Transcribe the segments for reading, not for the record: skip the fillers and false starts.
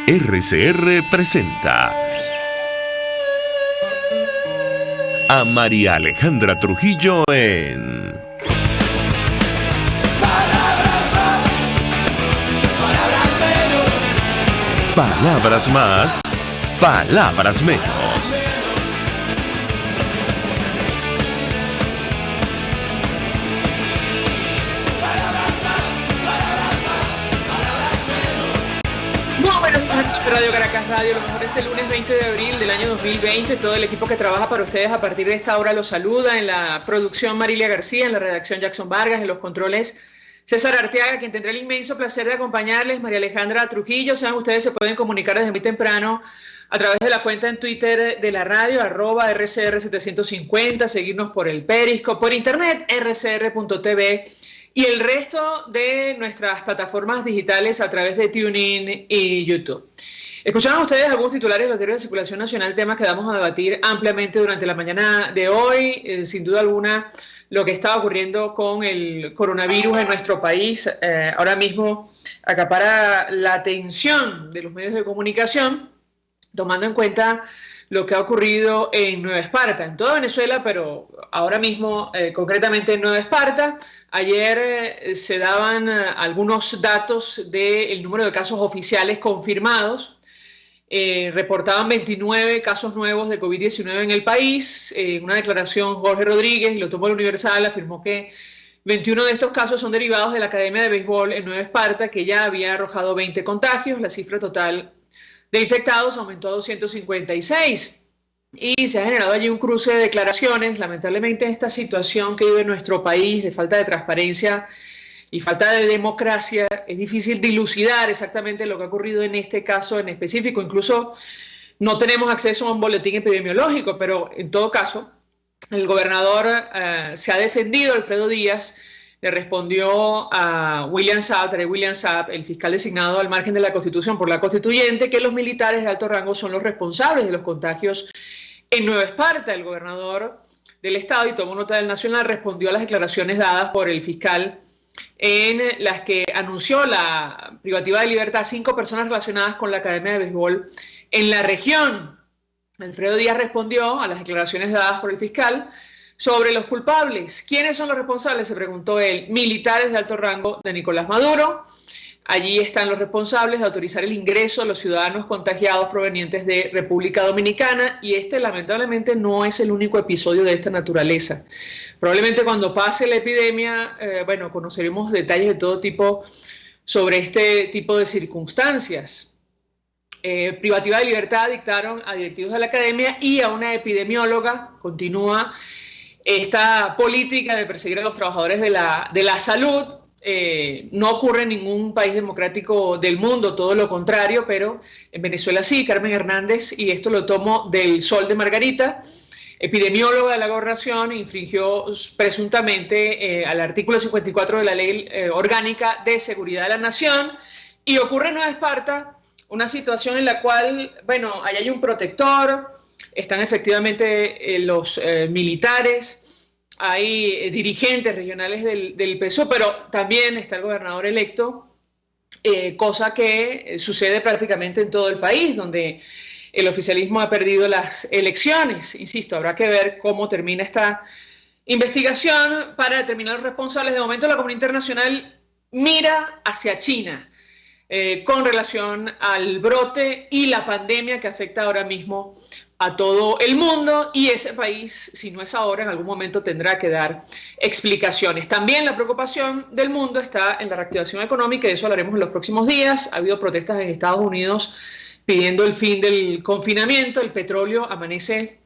RCR presenta a María Alejandra Trujillo en Palabras más, palabras menos. Palabras más, palabras menos. Radio Caracas Radio, lo mejor este lunes 20 de abril del año 2020. Todo el equipo que trabaja para ustedes a partir de esta hora los saluda. En la producción Marilia García, en la redacción Jackson Vargas, en los controles César Arteaga, quien tendrá el inmenso placer de acompañarles, María Alejandra Trujillo. Saben, ustedes se pueden comunicar desde muy temprano a través de la cuenta en Twitter de la radio, @RCR750, seguirnos por el Periscope, por internet, rcr.tv, y el resto de nuestras plataformas digitales a través de TuneIn y YouTube. Escucharon ustedes algunos titulares de los diarios de circulación nacional, temas que vamos a debatir ampliamente durante la mañana de hoy. Sin duda alguna, lo que está ocurriendo con el coronavirus en nuestro país ahora mismo acapara la atención de los medios de comunicación, tomando en cuenta lo que ha ocurrido en Nueva Esparta, en toda Venezuela, pero ahora mismo concretamente en Nueva Esparta. Ayer se daban algunos datos del número de casos oficiales confirmados. Reportaban 29 casos nuevos de COVID-19 en el país. En una declaración, Jorge Rodríguez, y lo tomó el Universal, afirmó que 21 de estos casos son derivados de la Academia de Béisbol en Nueva Esparta, que ya había arrojado 20 contagios. La cifra total de infectados aumentó a 256. Y se ha generado allí un cruce de declaraciones. Lamentablemente, esta situación que vive nuestro país de falta de transparencia y falta de democracia, es difícil dilucidar exactamente lo que ha ocurrido en este caso en específico. Incluso no tenemos acceso a un boletín epidemiológico, pero en todo caso, el gobernador se ha defendido. Alfredo Díaz le respondió a William Saab, el fiscal designado al margen de la Constitución por la Constituyente, que los militares de alto rango son los responsables de los contagios en Nueva Esparta. El gobernador del estado, y tomó nota del Nacional, respondió a las declaraciones dadas por el fiscal en las que anunció la privativa de libertad a 5 personas relacionadas con la Academia de Béisbol en la región. Alfredo Díaz respondió a las declaraciones dadas por el fiscal sobre los culpables. ¿Quiénes son los responsables?, se preguntó él. Militares de alto rango de Nicolás Maduro. Allí están los responsables de autorizar el ingreso de los ciudadanos contagiados provenientes de República Dominicana, y este lamentablemente no es el único episodio de esta naturaleza. Probablemente cuando pase la epidemia, conoceremos detalles de todo tipo sobre este tipo de circunstancias. Privativa de libertad dictaron a directivos de la academia y a una epidemióloga. Continúa esta política de perseguir a los trabajadores de la salud. No ocurre en ningún país democrático del mundo, todo lo contrario, pero en Venezuela sí. Carmen Hernández, y esto lo tomo del Sol de Margarita, epidemióloga de la gobernación, infringió presuntamente al artículo 54 de la Ley Orgánica de Seguridad de la Nación, y ocurre en Nueva Esparta una situación en la cual, ahí hay un protector, están efectivamente los militares, hay dirigentes regionales del PSUV, pero también está el gobernador electo, cosa que sucede prácticamente en todo el país, donde el oficialismo ha perdido las elecciones. Insisto, habrá que ver cómo termina esta investigación para determinar los responsables. De momento, la comunidad internacional mira hacia China con relación al brote y la pandemia que afecta ahora mismo a todo el mundo, y ese país, si no es ahora, en algún momento tendrá que dar explicaciones. También la preocupación del mundo está en la reactivación económica, y de eso hablaremos en los próximos días. Ha habido protestas en Estados Unidos pidiendo el fin del confinamiento. El petróleo amanece,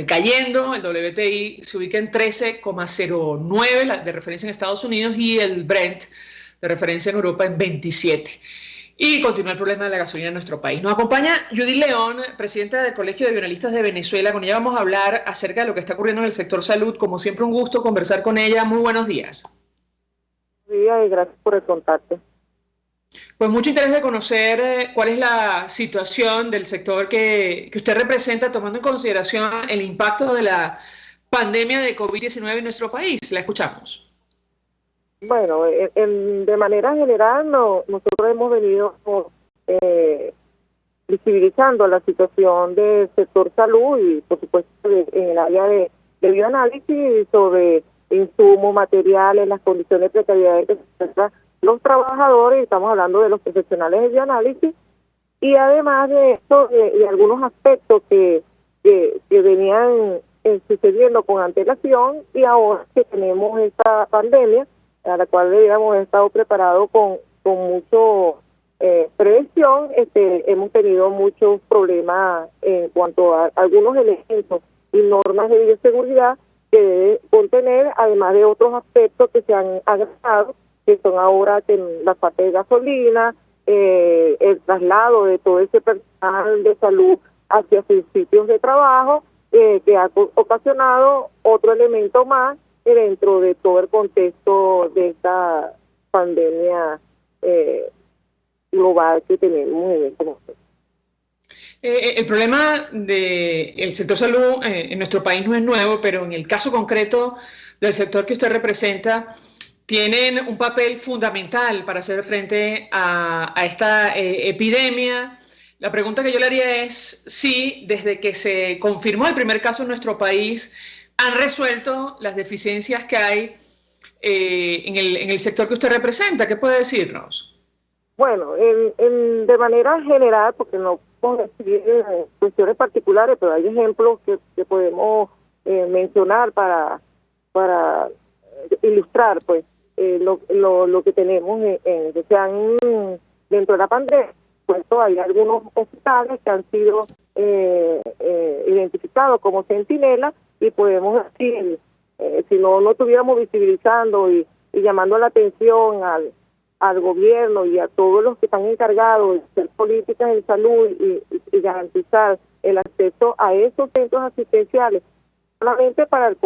cayendo. El WTI se ubica en 13,09 de referencia en Estados Unidos, y el Brent de referencia en Europa en 27. Y continúa el problema de la gasolina en nuestro país. Nos acompaña Judy León, presidenta del Colegio de Bioanalistas de Venezuela. Con ella vamos a hablar acerca de lo que está ocurriendo en el sector salud. Como siempre, un gusto conversar con ella. Muy buenos días. Buenos días y gracias por el contacto. Pues mucho interés de conocer cuál es la situación del sector que usted representa, tomando en consideración el impacto de la pandemia de COVID-19 en nuestro país. La escuchamos. Bueno, de manera general nosotros hemos venido visibilizando la situación del sector salud y, por supuesto, en el área de bioanálisis sobre insumos, materiales, las condiciones de precariedad en que se encuentran los trabajadores, estamos hablando de los profesionales de bioanálisis, y además de esto, de algunos aspectos que venían sucediendo con antelación, y ahora que tenemos esta pandemia, a la cual debíamos haber estado preparados con mucho prevención, hemos tenido muchos problemas en cuanto a algunos elementos y normas de bioseguridad que debe contener, además de otros aspectos que se han agregado, que son ahora la parte de gasolina, el traslado de todo ese personal de salud hacia sus sitios de trabajo, que ha ocasionado otro elemento más dentro de todo el contexto de esta pandemia global que tenemos en este momento. El problema del sector salud en nuestro país no es nuevo, pero en el caso concreto del sector que usted representa, tienen un papel fundamental para hacer frente a esta epidemia. La pregunta que yo le haría es si desde que se confirmó el primer caso en nuestro país han resuelto las deficiencias que hay en el sector que usted representa. ¿Qué puede decirnos? Bueno, de manera general, porque no podemos decir cuestiones particulares, pero hay ejemplos que podemos mencionar para ilustrar pues lo que tenemos que se han dentro de la pandemia. Pues hay algunos hospitales que han sido identificados como centinelas, y podemos decir, si no estuviéramos visibilizando y llamando la atención al gobierno y a todos los que están encargados de hacer políticas en salud y garantizar el acceso a esos centros asistenciales, solamente para el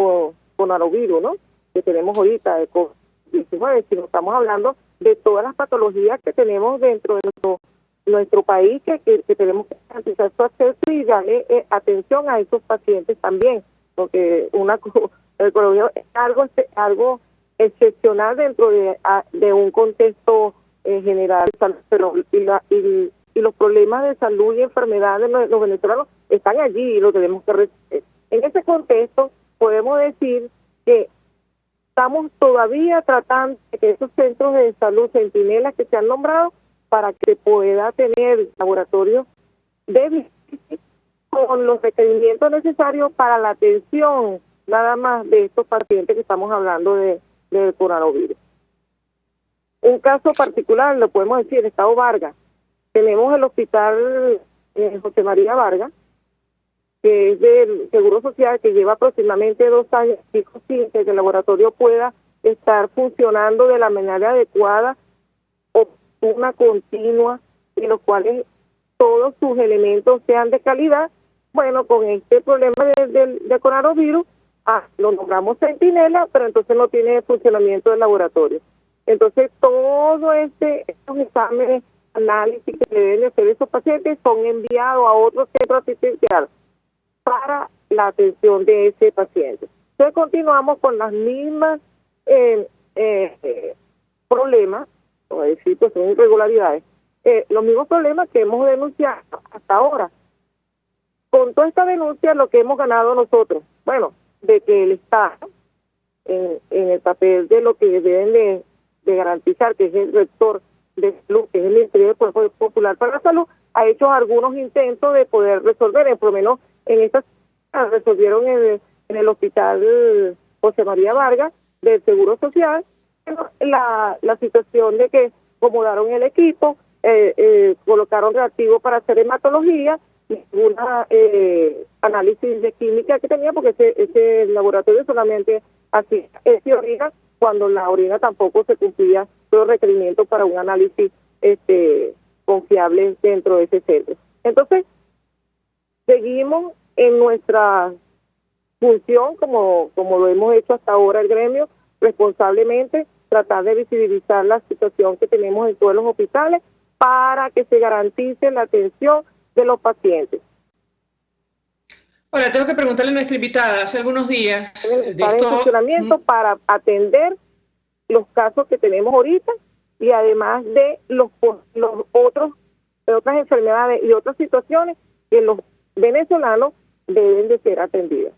coronavirus, ¿no?, que tenemos ahorita, de COVID-19, sino estamos hablando de todas las patologías que tenemos dentro de nuestro país, que tenemos que garantizar su acceso y darle atención a esos pacientes también, porque el coronavirus es algo excepcional dentro de un contexto general, pero y los problemas de salud y enfermedad de los venezolanos están allí y lo tenemos que resolver. En ese contexto podemos decir que estamos todavía tratando de que esos centros de salud centinelas que se han nombrado, para que pueda tener laboratorios de con los requerimientos necesarios para la atención nada más de estos pacientes que estamos hablando del coronavirus. Un caso particular, lo podemos decir, el Estado Vargas. Tenemos el hospital José María Vargas, que es del Seguro Social, que lleva aproximadamente 2 años sin que el laboratorio pueda estar funcionando de la manera adecuada, una continua, en los cuales todos sus elementos sean de calidad. Bueno, con este problema del coronavirus, lo nombramos centinela, pero entonces no tiene funcionamiento del laboratorio. Entonces, todos estos exámenes, análisis que deben de hacer esos pacientes son enviados a otro centro asistencial para la atención de ese paciente. Entonces, continuamos con las mismas problemas, o decir, pues son irregularidades, los mismos problemas que hemos denunciado hasta ahora. Con toda esta denuncia, lo que hemos ganado nosotros, bueno, de que el Estado, en el papel de lo que deben de garantizar, que es el rector de salud, que es el Ministerio del Poder Popular para la Salud, ha hecho algunos intentos de poder resolver, por lo menos en estas resolvieron en el hospital José María Vargas del Seguro Social, la situación de que acomodaron el equipo, colocaron reactivos para hacer hematología y una análisis de química que tenía, porque ese laboratorio solamente hacía orina, cuando la orina tampoco se cumplía los requerimientos para un análisis confiable dentro de ese centro. Entonces, seguimos en nuestra función, como lo hemos hecho hasta ahora el gremio, responsablemente, tratar de visibilizar la situación que tenemos en todos los hospitales para que se garantice la atención de los pacientes. Ahora, tengo que preguntarle a nuestra invitada, hace algunos días en funcionamiento para atender los casos que tenemos ahorita y además de los otros enfermedades y otras situaciones que los venezolanos deben de ser atendidas.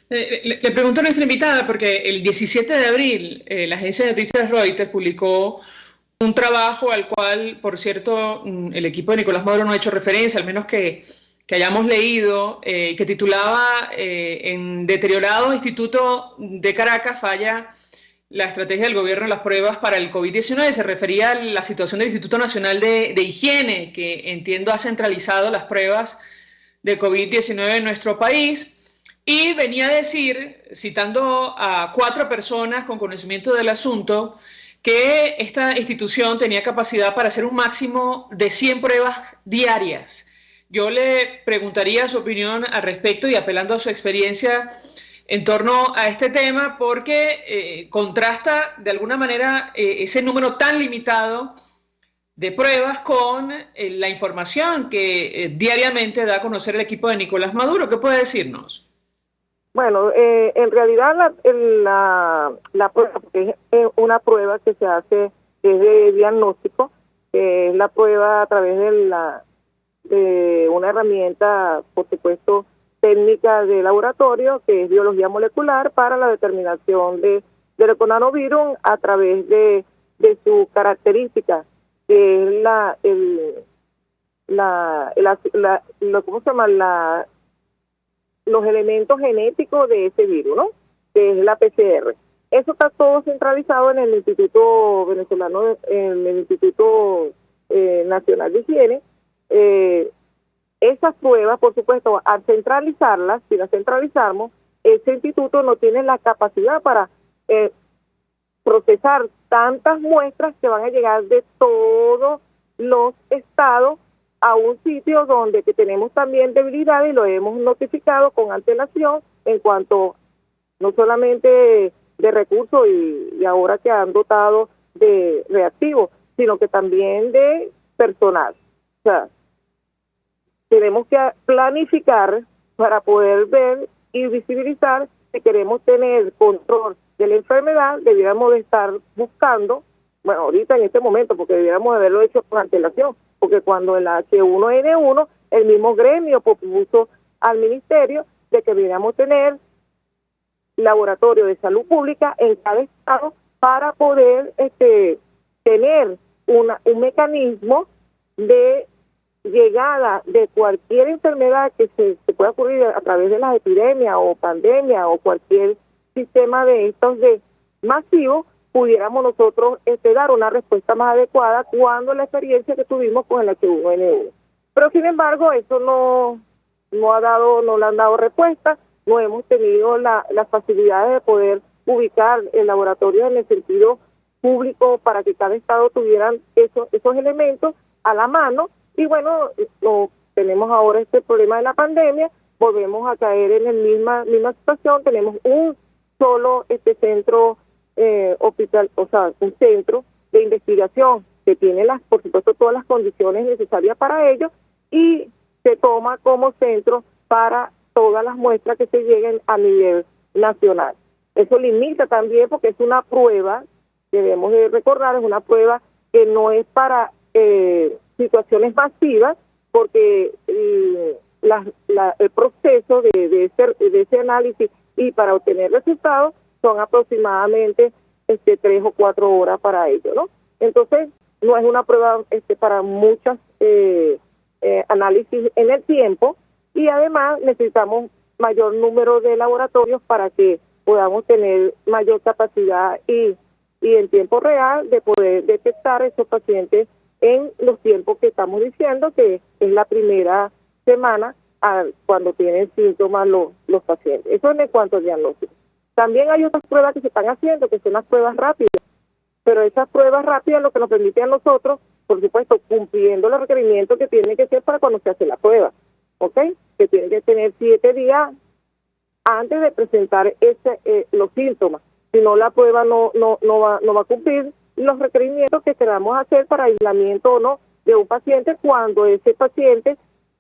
Le pregunto a nuestra invitada, porque el 17 de abril la agencia de noticias Reuters publicó un trabajo al cual, por cierto, el equipo de Nicolás Maduro no ha hecho referencia, al menos que hayamos leído, que titulaba en deteriorado Instituto de Caracas falla la estrategia del gobierno en las pruebas para el COVID-19. Se refería a la situación del Instituto Nacional de Higiene, que entiendo ha centralizado las pruebas de COVID-19 en nuestro país. Y venía a decir, citando a 4 personas con conocimiento del asunto, que esta institución tenía capacidad para hacer un máximo de 100 pruebas diarias. Yo le preguntaría su opinión al respecto y apelando a su experiencia en torno a este tema, porque contrasta de alguna manera ese número tan limitado de pruebas con la información que diariamente da a conocer el equipo de Nicolás Maduro. ¿Qué puede decirnos? Bueno, en realidad la prueba, porque es una prueba que se hace desde diagnóstico, que es la prueba a través de una herramienta, por supuesto, técnica de laboratorio, que es biología molecular para la determinación del coronavirus a través de su característica, que es ¿cómo se llama? Los elementos genéticos de ese virus, ¿no? Que es la PCR. Eso está todo centralizado en el Instituto Venezolano, en el Instituto Nacional de Higiene. Esas pruebas, por supuesto, al centralizarlas, si las centralizamos, ese instituto no tiene la capacidad para procesar tantas muestras que van a llegar de todos los estados a un sitio donde que tenemos también debilidad y lo hemos notificado con antelación en cuanto no solamente de recursos y ahora que han dotado de reactivos, sino que también de personal. O sea, tenemos que planificar para poder ver y visibilizar. Si queremos tener control de la enfermedad, debiéramos de estar buscando, bueno, ahorita en este momento, porque debiéramos haberlo hecho con antelación, porque cuando el H1N1, el mismo gremio propuso al ministerio de que debiéramos tener laboratorio de salud pública en cada estado para poder tener un mecanismo de llegada de cualquier enfermedad que se pueda ocurrir a través de las epidemias o pandemia o cualquier sistema de estos de masivo, pudiéramos nosotros dar una respuesta más adecuada cuando la experiencia que tuvimos con el H1N1. Pero sin embargo, eso no le han dado respuesta, no hemos tenido las facilidades de poder ubicar el laboratorio en el sentido público para que cada estado tuvieran esos elementos a la mano. Y bueno, tenemos ahora este problema de la pandemia, volvemos a caer en la misma situación, tenemos un solo centro hospital, o sea, un centro de investigación que tiene por supuesto todas las condiciones necesarias para ello y se toma como centro para todas las muestras que se lleguen a nivel nacional. Eso limita también porque es una prueba, debemos de recordar, es una prueba que no es para situaciones masivas, porque el proceso de ese análisis y para obtener resultados son aproximadamente 3 o 4 horas para ello, ¿no? Entonces, no es una prueba para muchas análisis en el tiempo, y además necesitamos mayor número de laboratorios para que podamos tener mayor capacidad y en tiempo real de poder detectar esos pacientes en los tiempos que estamos diciendo, que es la primera semana cuando tienen síntomas los pacientes. Eso en cuanto al diagnóstico. También hay otras pruebas que se están haciendo, que son las pruebas rápidas, pero esas pruebas rápidas lo que nos permiten a nosotros, por supuesto, cumpliendo los requerimientos que tienen que ser para cuando se hace la prueba, ¿ok? Que tienen que tener 7 días antes de presentar los síntomas, si no la prueba no va a cumplir los requerimientos que queramos hacer para aislamiento o no de un paciente cuando ese paciente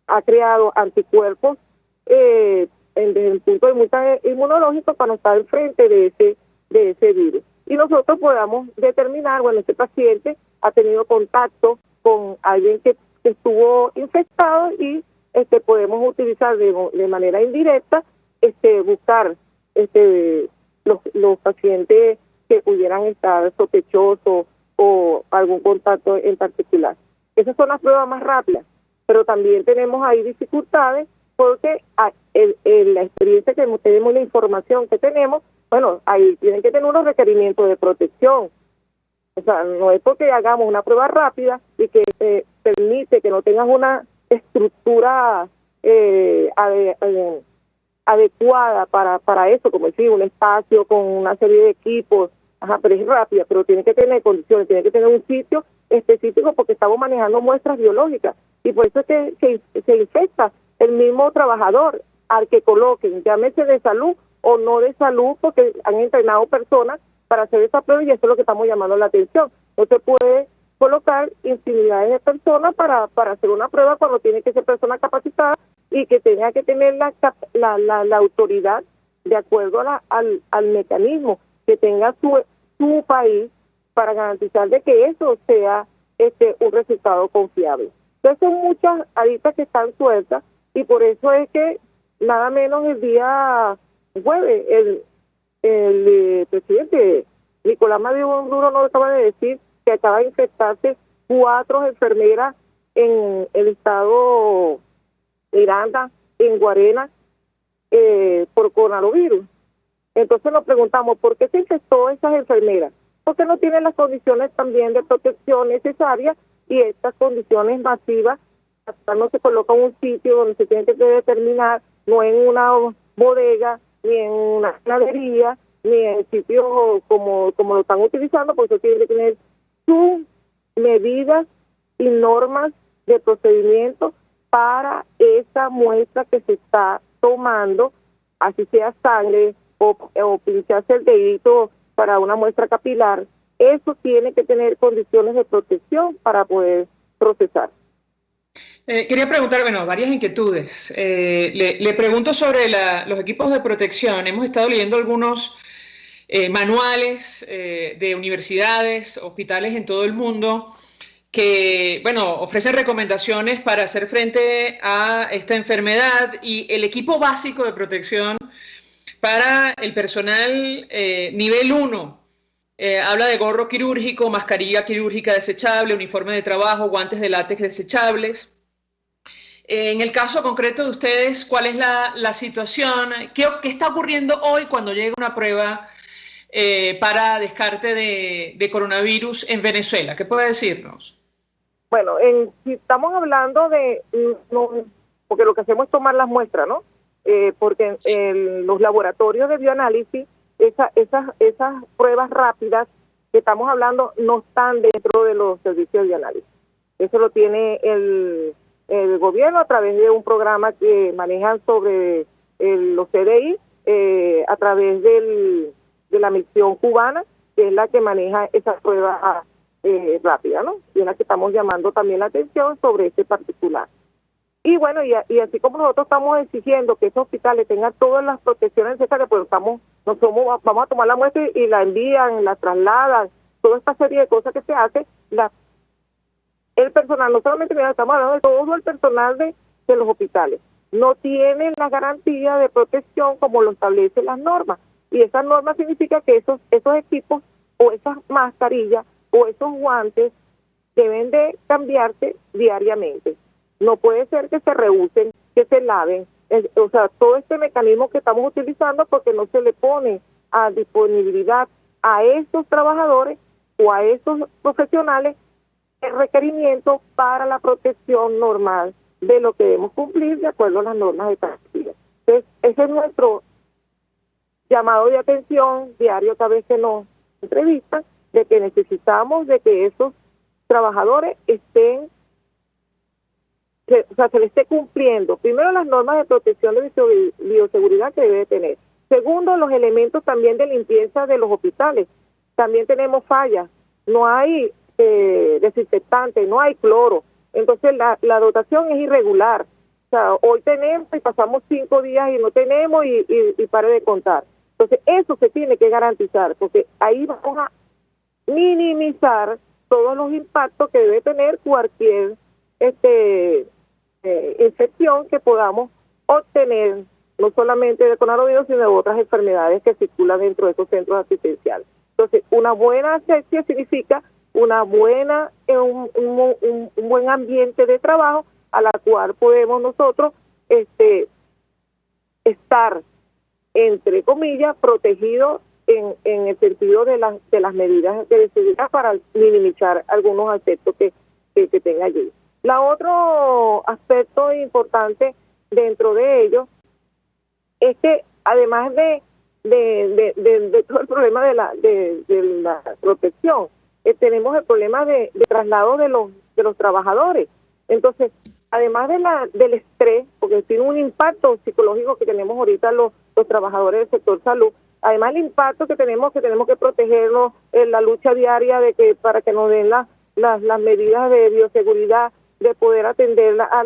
ha creado anticuerpos desde el punto de vista inmunológico para no estar enfrente de ese virus. Y nosotros podamos determinar, bueno, este paciente ha tenido contacto con alguien que estuvo infectado y podemos utilizar de manera indirecta buscar los pacientes que pudieran estar sospechosos o algún contacto en particular. Esas son las pruebas más rápidas, pero también tenemos ahí dificultades porque la experiencia que tenemos, la información que tenemos, bueno, ahí tienen que tener unos requerimientos de protección. O sea, no es porque hagamos una prueba rápida y que permite que no tengas una estructura adecuada para eso, como decir, un espacio con una serie de equipos, pero es rápida, pero tiene que tener condiciones, tiene que tener un sitio específico porque estamos manejando muestras biológicas y por eso es que se infecta el mismo trabajador al que coloquen, llámese de salud o no de salud, porque han entrenado personas para hacer esa prueba y eso es lo que estamos llamando la atención. No se puede colocar infinidades de personas para hacer una prueba cuando tiene que ser persona capacitada y que tenga que tener la autoridad de acuerdo al mecanismo que tenga su país para garantizar de que eso sea un resultado confiable. Entonces son muchas aristas que están sueltas y por eso es que nada menos el día jueves el presidente Nicolás Maduro nos acaba de decir que acaba de infectarse 4 enfermeras en el estado Miranda, en Guarena, por coronavirus. Entonces nos preguntamos, ¿por qué se infectó esas enfermeras? Porque no tienen las condiciones también de protección necesarias y estas condiciones masivas no se coloca en un sitio donde se tiene que determinar, no en una bodega, ni en una ganadería, ni en sitios como lo están utilizando, porque eso tiene que tener sus medidas y normas de procedimiento para esa muestra que se está tomando, así sea sangre o pincharse el dedito para una muestra capilar. Eso tiene que tener condiciones de protección para poder procesar. Quería preguntar, bueno, varias inquietudes. Le pregunto sobre los equipos de protección. Hemos estado leyendo algunos manuales de universidades, hospitales en todo el mundo que, bueno, ofrecen recomendaciones para hacer frente a esta enfermedad y el equipo básico de protección para el personal nivel 1. Habla de gorro quirúrgico, mascarilla quirúrgica desechable, uniforme de trabajo, guantes de látex desechables. En el caso concreto de ustedes, ¿cuál es la situación? ¿Qué está ocurriendo hoy cuando llega una prueba para descarte de coronavirus en Venezuela? ¿Qué puede decirnos? Bueno, si estamos hablando porque lo que hacemos es tomar las muestras, ¿no? Porque en los laboratorios de bioanálisis, esas pruebas rápidas que estamos hablando no están dentro de los servicios de bioanálisis. Eso lo tiene el gobierno a través de un programa que manejan sobre los CDI, a través de la misión cubana, que es la que maneja esas pruebas rápidas, ¿no? Y es la que estamos llamando también la atención sobre este particular. Y bueno, y así como nosotros estamos exigiendo que esos hospitales tengan todas las protecciones necesarias, pues vamos a tomar la muestra y la envían, la trasladan, toda esta serie de cosas que se hace, el personal, no solamente estamos hablando de todo el personal de los hospitales, no tienen la garantía de protección como lo establecen las normas. Y esas normas significa que esos equipos o esas mascarillas o esos guantes deben de cambiarse diariamente. No puede ser que se reusen, que se laven. O sea, todo este mecanismo que estamos utilizando porque no se le pone a disponibilidad a esos trabajadores o a esos profesionales el requerimiento para la protección normal de lo que debemos cumplir de acuerdo a las normas establecidas. Entonces, ese es nuestro llamado de atención diario cada vez que nos entrevistan, de que necesitamos de que esos trabajadores se les esté cumpliendo, primero, las normas de protección de bioseguridad que debe tener. Segundo, los elementos también de limpieza de los hospitales. También tenemos fallas, no hay desinfectante, no hay cloro. Entonces la dotación es irregular. O sea, hoy tenemos y pasamos 5 días y no tenemos y pare de contar. Entonces eso se tiene que garantizar, porque ahí vamos a minimizar todos los impactos que debe tener cualquier infección que podamos obtener, no solamente de coronavirus, sino de otras enfermedades que circulan dentro de esos centros asistenciales. Entonces, una buena asepsia significa una buena un buen ambiente de trabajo a la cual podemos nosotros estar, entre comillas, protegidos en el sentido de las medidas de seguridad para minimizar algunos aspectos que tenga allí. La otro aspecto importante dentro de ello es que además de todo el problema de la protección, tenemos el problema de traslado de los trabajadores. Entonces, además del estrés, porque tiene un impacto psicológico que tenemos ahorita los trabajadores del sector salud, además el impacto que tenemos que protegernos en la lucha diaria para que nos den las medidas de bioseguridad, de poder atender a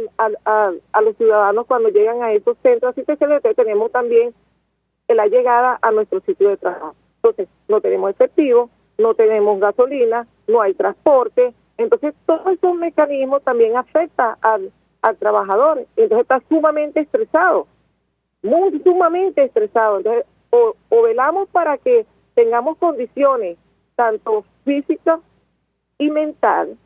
los ciudadanos cuando llegan a esos centros asistenciales. Tenemos también la llegada a nuestro sitio de trabajo. Entonces, no tenemos efectivo, no tenemos gasolina, no hay transporte. Entonces, todos esos mecanismos también afectan al trabajador. Entonces, está sumamente estresado, sumamente estresado. Entonces, o velamos para que tengamos condiciones tanto físicas y mentales,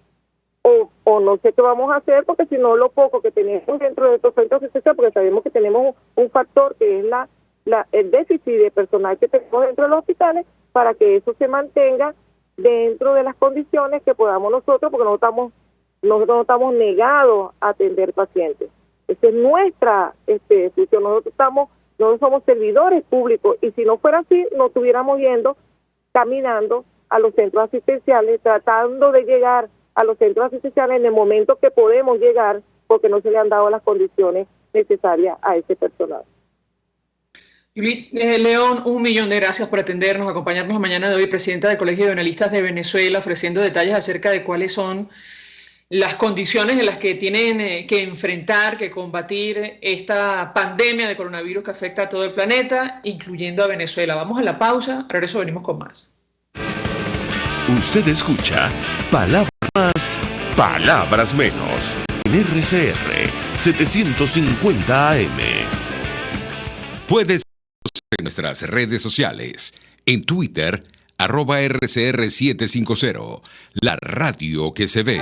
o no sé qué vamos a hacer, porque si no, lo poco que tenemos dentro de estos centros asistenciales, porque sabemos que tenemos un factor que es el déficit de personal que tenemos dentro de los hospitales, para que eso se mantenga dentro de las condiciones que podamos nosotros, porque nosotros no estamos negados a atender pacientes. Esa es nuestra función. Nosotros somos servidores públicos, y si no fuera así, no estuviéramos yendo, caminando a los centros asistenciales, tratando de llegar a los centros asistenciales en el momento que podemos llegar, porque no se le han dado las condiciones necesarias a ese personal. León, 1.000.000 de gracias por atendernos, acompañarnos la mañana de hoy, presidenta del Colegio de Analistas de Venezuela, ofreciendo detalles acerca de cuáles son las condiciones en las que tienen que enfrentar, que combatir esta pandemia de coronavirus que afecta a todo el planeta, incluyendo a Venezuela. Vamos a la pausa, a regreso venimos con más. Usted escucha Palabras Más, Palabras Menos en RCR 750 AM. Puedes seguir en nuestras redes sociales. En Twitter, @RCR750, la radio que se ve.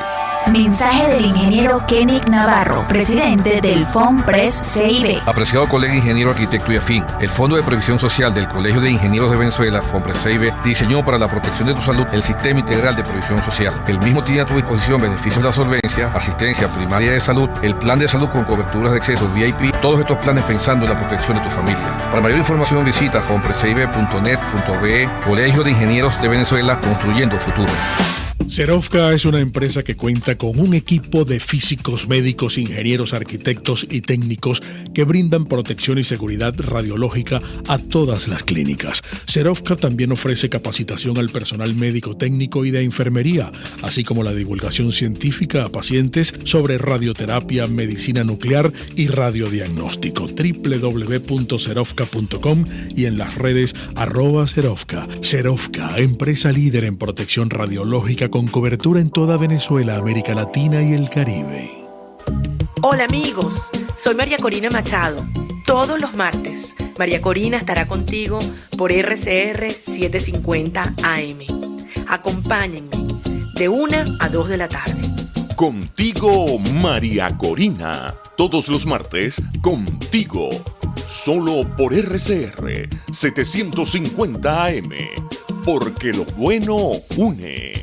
Mensaje del ingeniero Kenick Navarro, presidente del FOMPRES CIB. Apreciado colega ingeniero, arquitecto y afín, el Fondo de Previsión Social del Colegio de Ingenieros de Venezuela, FOMPRES CIB, diseñó para la protección de tu salud el Sistema Integral de Previsión Social. El mismo tiene a tu disposición beneficios de la solvencia, asistencia primaria de salud, el plan de salud con coberturas de acceso VIP, todos estos planes pensando en la protección de tu familia. Para mayor información visita fomprescib.net.be. Colegio de Ingenieros de Venezuela, construyendo futuro. Serovka es una empresa que cuenta con un equipo de físicos, médicos, ingenieros, arquitectos y técnicos que brindan protección y seguridad radiológica a todas las clínicas. Serovka también ofrece capacitación al personal médico, técnico y de enfermería, así como la divulgación científica a pacientes sobre radioterapia, medicina nuclear y radiodiagnóstico. www.serovka.com y en las redes @Serovka. Serovka, empresa líder en protección radiológica con cobertura en toda Venezuela, América Latina y el Caribe. Hola amigos, soy María Corina Machado. Todos los martes, María Corina estará contigo por RCR 750 AM. Acompáñenme de 1 a 2 de la tarde. Contigo, María Corina. Todos los martes, contigo. Solo por RCR 750 AM. Porque lo bueno une.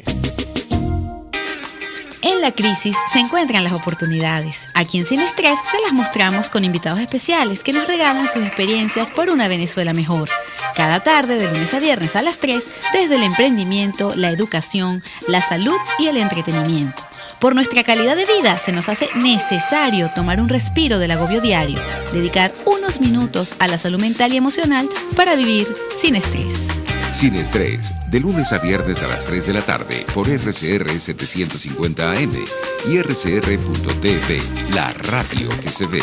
En la crisis se encuentran las oportunidades. Aquí en Sin Estrés se las mostramos con invitados especiales que nos regalan sus experiencias por una Venezuela mejor. Cada tarde, de lunes a viernes a las 3, desde el emprendimiento, la educación, la salud y el entretenimiento. Por nuestra calidad de vida se nos hace necesario tomar un respiro del agobio diario, dedicar unos minutos a la salud mental y emocional para vivir sin estrés. Sin Estrés, de lunes a viernes a las 3 de la tarde por RCR 750 AM y RCR.tv, la radio que se ve.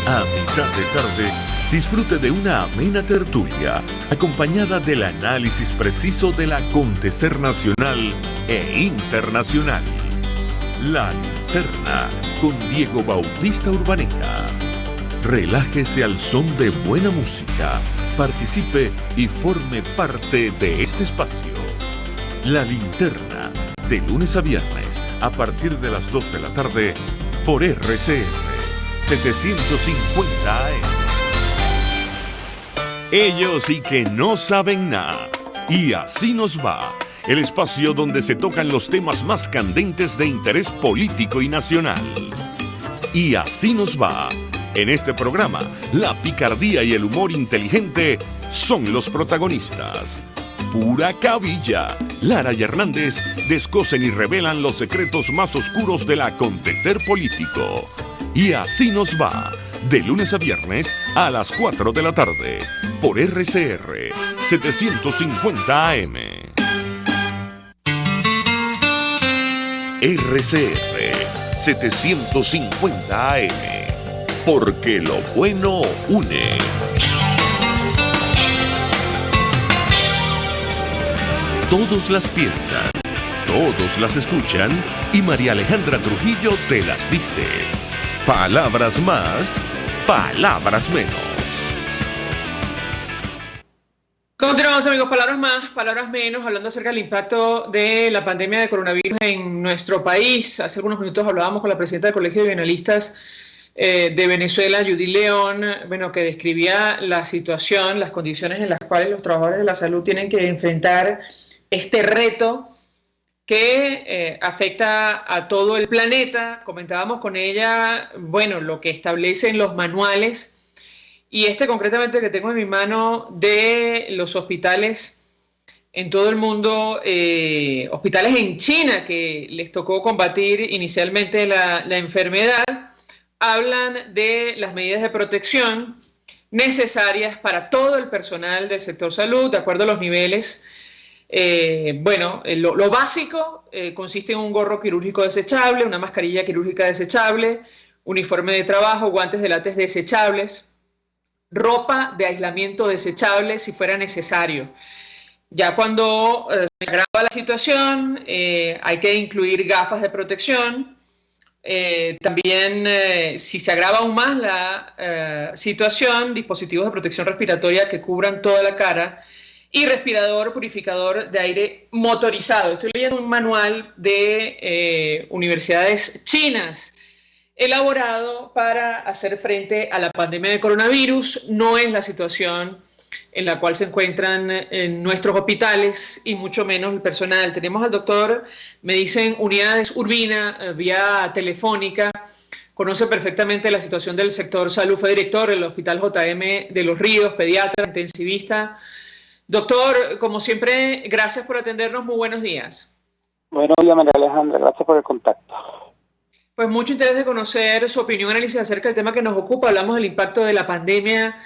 A mitad de tarde, disfrute de una amena tertulia, acompañada del análisis preciso del acontecer nacional e internacional. La Linterna con Diego Bautista Urbaneja. Relájese al son de buena música, participe y forme parte de este espacio. La Linterna, de lunes a viernes, a partir de las 2 de la tarde, por RCR 750 AM. Ellos y que no saben nada. Y así nos va. El espacio donde se tocan los temas más candentes de interés político y nacional. Y así nos va. En este programa, la picardía y el humor inteligente son los protagonistas. Pura cabilla. Lara y Hernández descosen y revelan los secretos más oscuros del acontecer político. Y así nos va. De lunes a viernes a las 4 de la tarde. Por RCR 750 AM. RCR 750 AM. Porque lo bueno une. Todos las piensan, todos las escuchan y María Alejandra Trujillo te las dice. Palabras más, palabras menos. Continuamos, amigos, palabras más, palabras menos, hablando acerca del impacto de la pandemia de coronavirus en nuestro país. Hace algunos minutos hablábamos con la presidenta del Colegio de Bienalistas de Venezuela, Judy León, bueno, que describía la situación, las condiciones en las cuales los trabajadores de la salud tienen que enfrentar este reto que afecta a todo el planeta. Comentábamos con ella, bueno, lo que establecen los manuales y concretamente que tengo en mi mano de los hospitales en todo el mundo, hospitales en China que les tocó combatir inicialmente la enfermedad, hablan de las medidas de protección necesarias para todo el personal del sector salud, de acuerdo a los niveles. Lo básico consiste en un gorro quirúrgico desechable, una mascarilla quirúrgica desechable, uniforme de trabajo, guantes de látex desechables, ropa de aislamiento desechable si fuera necesario. Ya cuando se agrava la situación, hay que incluir gafas de protección. También, si se agrava aún más la situación, dispositivos de protección respiratoria que cubran toda la cara y respirador purificador de aire motorizado. Estoy leyendo un manual de universidades chinas elaborado para hacer frente a la pandemia de coronavirus. No es la situación en la cual se encuentran en nuestros hospitales y mucho menos el personal. Tenemos al doctor, me dicen, Unidades Urbina, vía telefónica, conoce perfectamente la situación del sector salud, fue director del Hospital JM de Los Ríos, pediatra, intensivista. Doctor, como siempre, gracias por atendernos, muy buenos días. Buenos días, María Alejandra, gracias por el contacto. Pues mucho interés de conocer su opinión, análisis acerca del tema que nos ocupa. Hablamos del impacto de la pandemia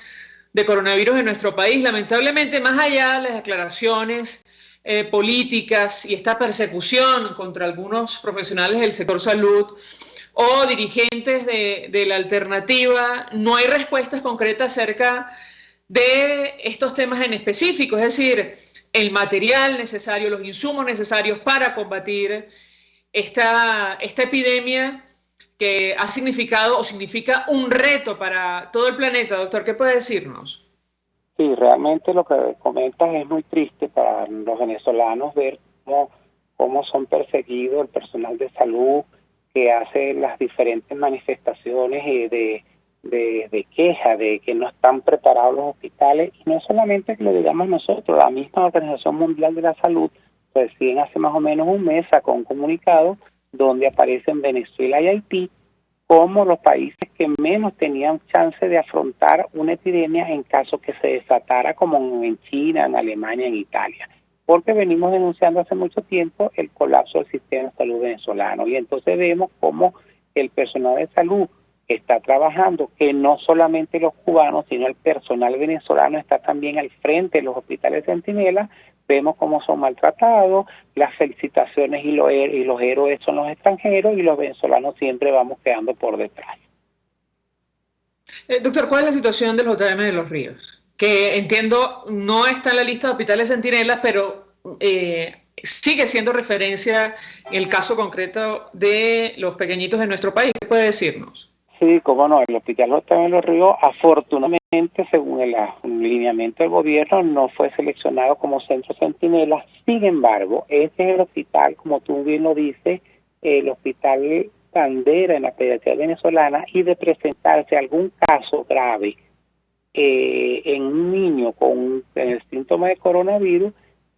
de coronavirus en nuestro país. Lamentablemente, más allá de las declaraciones políticas y esta persecución contra algunos profesionales del sector salud o dirigentes de la alternativa, no hay respuestas concretas acerca de estos temas en específico, es decir, el material necesario, los insumos necesarios para combatir esta epidemia que ha significado o significa un reto para todo el planeta. Doctor, ¿qué puede decirnos? Sí, realmente lo que comentas es muy triste para los venezolanos ver cómo son perseguidos el personal de salud que hace las diferentes manifestaciones de queja de que no están preparados los hospitales, y no solamente que lo digamos nosotros, la misma Organización Mundial de la Salud recién hace más o menos un mes sacó un comunicado donde aparecen Venezuela y Haití como los países que menos tenían chance de afrontar una epidemia en caso que se desatara, como en China, en Alemania, en Italia, porque venimos denunciando hace mucho tiempo el colapso del sistema de salud venezolano, y entonces vemos cómo el personal de salud está trabajando, que no solamente los cubanos, sino el personal venezolano está también al frente de los hospitales Centinela. Vemos cómo son maltratados, las felicitaciones y los héroes son los extranjeros y los venezolanos siempre vamos quedando por detrás. Doctor, ¿cuál es la situación del JM de Los Ríos? Que entiendo no está en la lista de hospitales Centinelas, pero sigue siendo referencia en el caso concreto de los pequeñitos de nuestro país. ¿Qué puede decirnos? Sí, cómo no, el Hospital J. de los Ríos, afortunadamente, según el lineamiento del gobierno, no fue seleccionado como centro centinela. Sin embargo, este es el hospital, como tú bien lo dices, el hospital bandera en la pediatría venezolana, y de presentarse algún caso grave en un niño con el síntoma de coronavirus,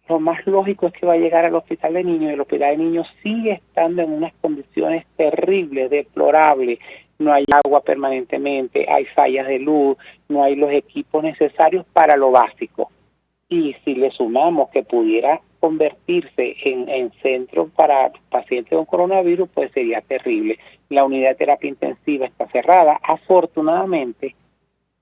lo más lógico es que va a llegar al hospital de niños, y el hospital de niños sigue estando en unas condiciones terribles, deplorables. No hay agua permanentemente, hay fallas de luz, no hay los equipos necesarios para lo básico. Y si le sumamos que pudiera convertirse en centro para pacientes con coronavirus, pues sería terrible. La unidad de terapia intensiva está cerrada. Afortunadamente,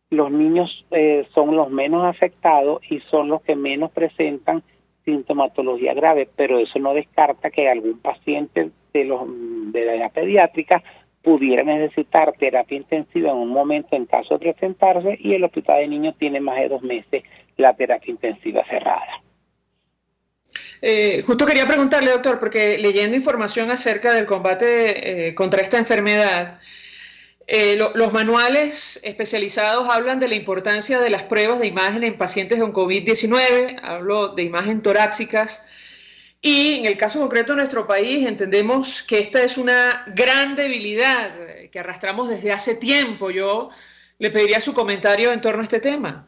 los niños son los menos afectados y son los que menos presentan sintomatología grave, pero eso no descarta que algún paciente de la edad pediátrica pudiera necesitar terapia intensiva en un momento en caso de presentarse, y el hospital de niños tiene más de 2 meses la terapia intensiva cerrada. Justo quería preguntarle, doctor, porque leyendo información acerca del combate contra esta enfermedad, los manuales especializados hablan de la importancia de las pruebas de imagen en pacientes con COVID-19, hablo de imagen torácicas, y en el caso concreto de nuestro país entendemos que esta es una gran debilidad que arrastramos desde hace tiempo. Yo le pediría su comentario en torno a este tema.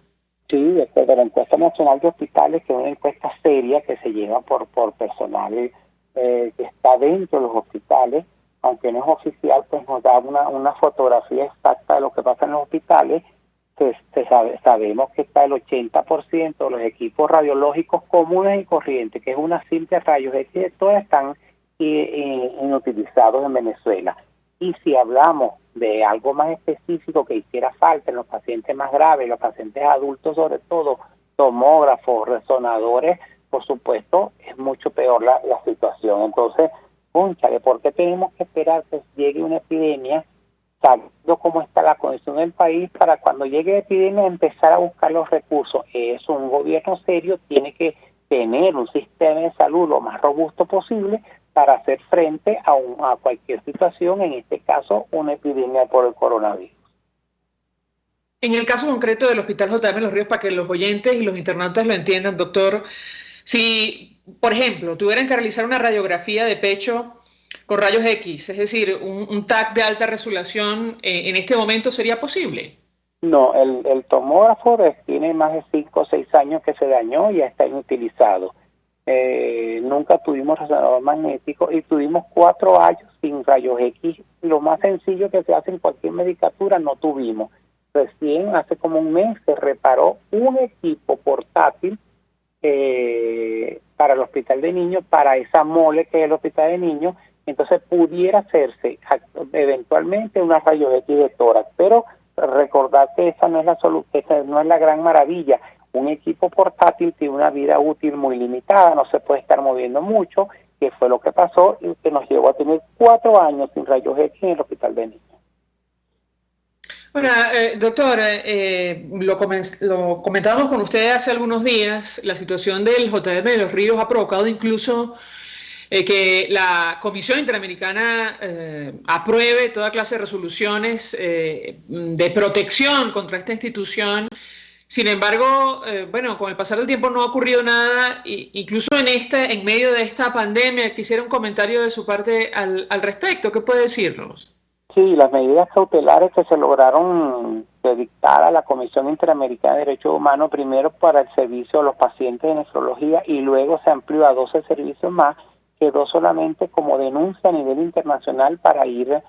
Sí, después de la encuesta nacional de hospitales, que es una encuesta seria que se lleva por personal que está dentro de los hospitales, aunque no es oficial, pues nos da una fotografía exacta de lo que pasa en los hospitales. Sabemos que está el 80% de los equipos radiológicos comunes y corrientes, que es una simple rayos X, todos están inutilizados en Venezuela. Y si hablamos de algo más específico que hiciera falta en los pacientes más graves, los pacientes adultos sobre todo, tomógrafos, resonadores, por supuesto, es mucho peor la situación. Entonces, cónchale, ¿por qué tenemos que esperar que llegue una epidemia, sabiendo cómo está la condición del país, para cuando llegue la epidemia empezar a buscar los recursos? Eso, un gobierno serio tiene que tener un sistema de salud lo más robusto posible para hacer frente a cualquier situación, en este caso una epidemia por el coronavirus. En el caso concreto del Hospital J. de los Ríos, para que los oyentes y los internautas lo entiendan, doctor, si, por ejemplo, tuvieran que realizar una radiografía de pecho con rayos X, es decir, un TAC de alta resolución, ¿en este momento sería posible? No, el tomógrafo tiene más de 5 o 6 años que se dañó y ya está inutilizado. Nunca tuvimos resonador magnético y tuvimos 4 años sin rayos X. Lo más sencillo que se hace en cualquier medicatura no tuvimos. Recién, hace como un mes, se reparó un equipo portátil para el hospital de niños, para esa mole que es el hospital de niños. Entonces pudiera hacerse eventualmente una rayos X de tórax, pero recordar que esa no es la gran maravilla. Un equipo portátil tiene una vida útil muy limitada, no se puede estar moviendo mucho, que fue lo que pasó y que nos llevó a tener 4 años sin rayos X en el hospital de niños. Bueno, doctor, lo comentábamos con usted hace algunos días. La situación del JM de los Ríos ha provocado incluso que la Comisión Interamericana apruebe toda clase de resoluciones de protección contra esta institución. Sin embargo, bueno, con el pasar del tiempo no ha ocurrido nada, incluso en medio de esta pandemia. Quisiera un comentario de su parte al respecto. ¿Qué puede decirnos? Sí, las medidas cautelares que se lograron dictar a la Comisión Interamericana de Derechos Humanos, primero para el servicio a los pacientes de nefrología y luego se amplió a 12 servicios más, quedó solamente como denuncia a nivel internacional para ir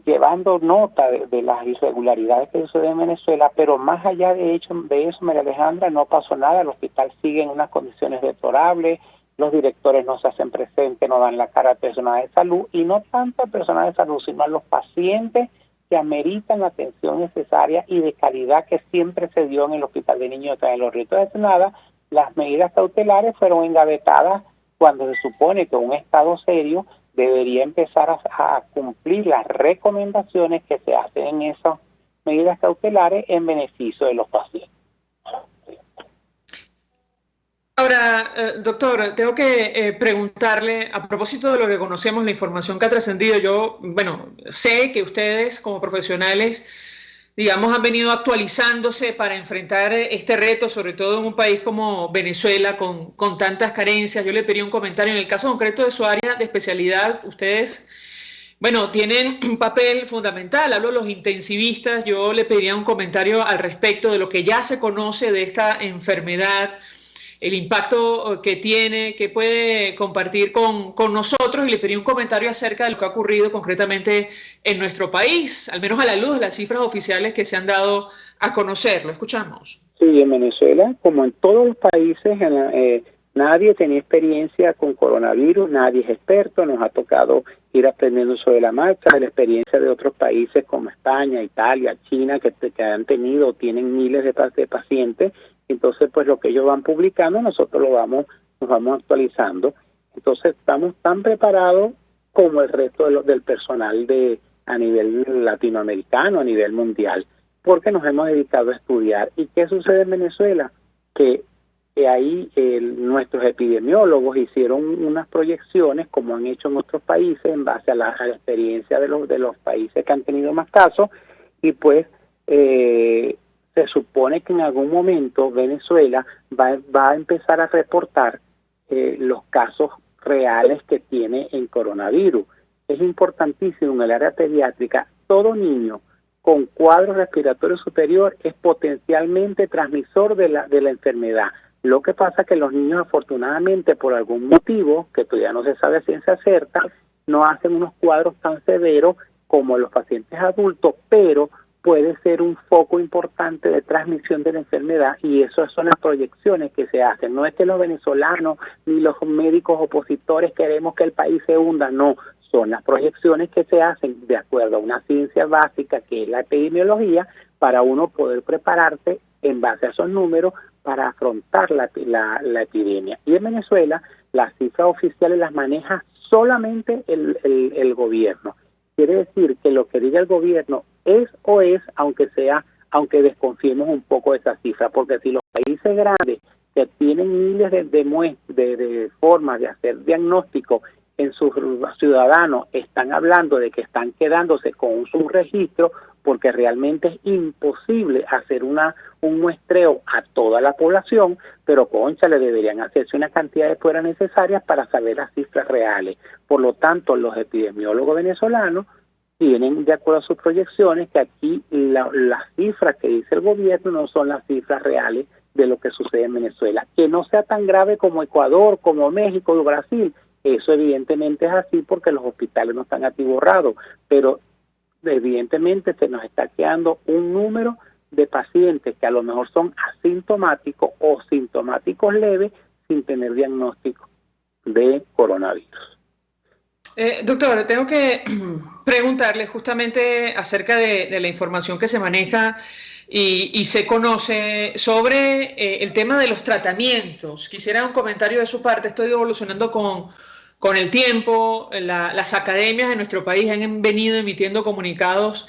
llevando nota de las irregularidades que suceden en Venezuela, pero más allá de eso, María Alejandra, no pasó nada. El hospital sigue en unas condiciones deplorables, los directores no se hacen presentes, no dan la cara al personal de salud, y no tanto al personal de salud, sino a los pacientes que ameritan la atención necesaria y de calidad que siempre se dio en el Hospital de Niños de los Ríos. Entonces, nada, las medidas cautelares fueron engavetadas cuando se supone que un estado serio debería empezar a cumplir las recomendaciones que se hacen en esas medidas cautelares en beneficio de los pacientes. Ahora, doctor, tengo que preguntarle, a propósito de lo que conocemos, la información que ha trascendido, yo, bueno, sé que ustedes como profesionales, digamos, han venido actualizándose para enfrentar este reto, sobre todo en un país como Venezuela, con tantas carencias. Yo le pedí un comentario, en el caso concreto de su área de especialidad, ustedes, bueno, tienen un papel fundamental, hablo de los intensivistas, yo le pediría un comentario al respecto de lo que ya se conoce de esta enfermedad, el impacto que tiene, que puede compartir con nosotros, y le pedí un comentario acerca de lo que ha ocurrido concretamente en nuestro país, al menos a la luz de las cifras oficiales que se han dado a conocer. Lo escuchamos. Sí, en Venezuela, como en todos los países, nadie tenía experiencia con coronavirus, nadie es experto, nos ha tocado ir aprendiendo sobre la marcha, de la experiencia de otros países como España, Italia, China, que han tenido o tienen miles de pacientes. Entonces, pues lo que ellos van publicando, nosotros nos vamos actualizando. Entonces, estamos tan preparados como el resto del personal a nivel latinoamericano, a nivel mundial, porque nos hemos dedicado a estudiar. ¿Y qué sucede en Venezuela? Que ahí nuestros epidemiólogos hicieron unas proyecciones, como han hecho en otros países, en base a la experiencia de los países que han tenido más casos, y pues se supone que en algún momento Venezuela va a empezar a reportar los casos reales que tiene en coronavirus. Es importantísimo en el área pediátrica, todo niño con cuadro respiratorio superior es potencialmente transmisor de la enfermedad. Lo que pasa es que los niños, afortunadamente, por algún motivo, que todavía no se sabe a ciencia cierta, no hacen unos cuadros tan severos como los pacientes adultos, pero puede ser un foco importante de transmisión de la enfermedad, y esas son las proyecciones que se hacen. No es que los venezolanos ni los médicos opositores queremos que el país se hunda, no, son las proyecciones que se hacen de acuerdo a una ciencia básica que es la epidemiología, para uno poder prepararse en base a esos números para afrontar la epidemia. Y en Venezuela las cifras oficiales las maneja solamente el gobierno. Quiere decir que lo que diga el gobierno es, aunque desconfiemos un poco de esa cifra, porque si los países grandes que tienen miles de formas de hacer diagnóstico en sus ciudadanos están hablando de que están quedándose con un subregistro, porque realmente es imposible hacer un muestreo a toda la población, pero cónchale, deberían hacerse una cantidad de pruebas necesarias para saber las cifras reales. Por lo tanto, los epidemiólogos venezolanos tienen, de acuerdo a sus proyecciones, que aquí las cifras que dice el gobierno no son las cifras reales de lo que sucede en Venezuela. Que no sea tan grave como Ecuador, como México o Brasil, eso evidentemente es así porque los hospitales no están atiborrados, pero evidentemente se nos está quedando un número de pacientes que a lo mejor son asintomáticos o sintomáticos leves sin tener diagnóstico de coronavirus. Doctor, tengo que preguntarle justamente acerca de la información que se maneja y se conoce sobre el tema de los tratamientos. Quisiera un comentario de su parte. Estoy evolucionando con el tiempo. Las academias de nuestro país han venido emitiendo comunicados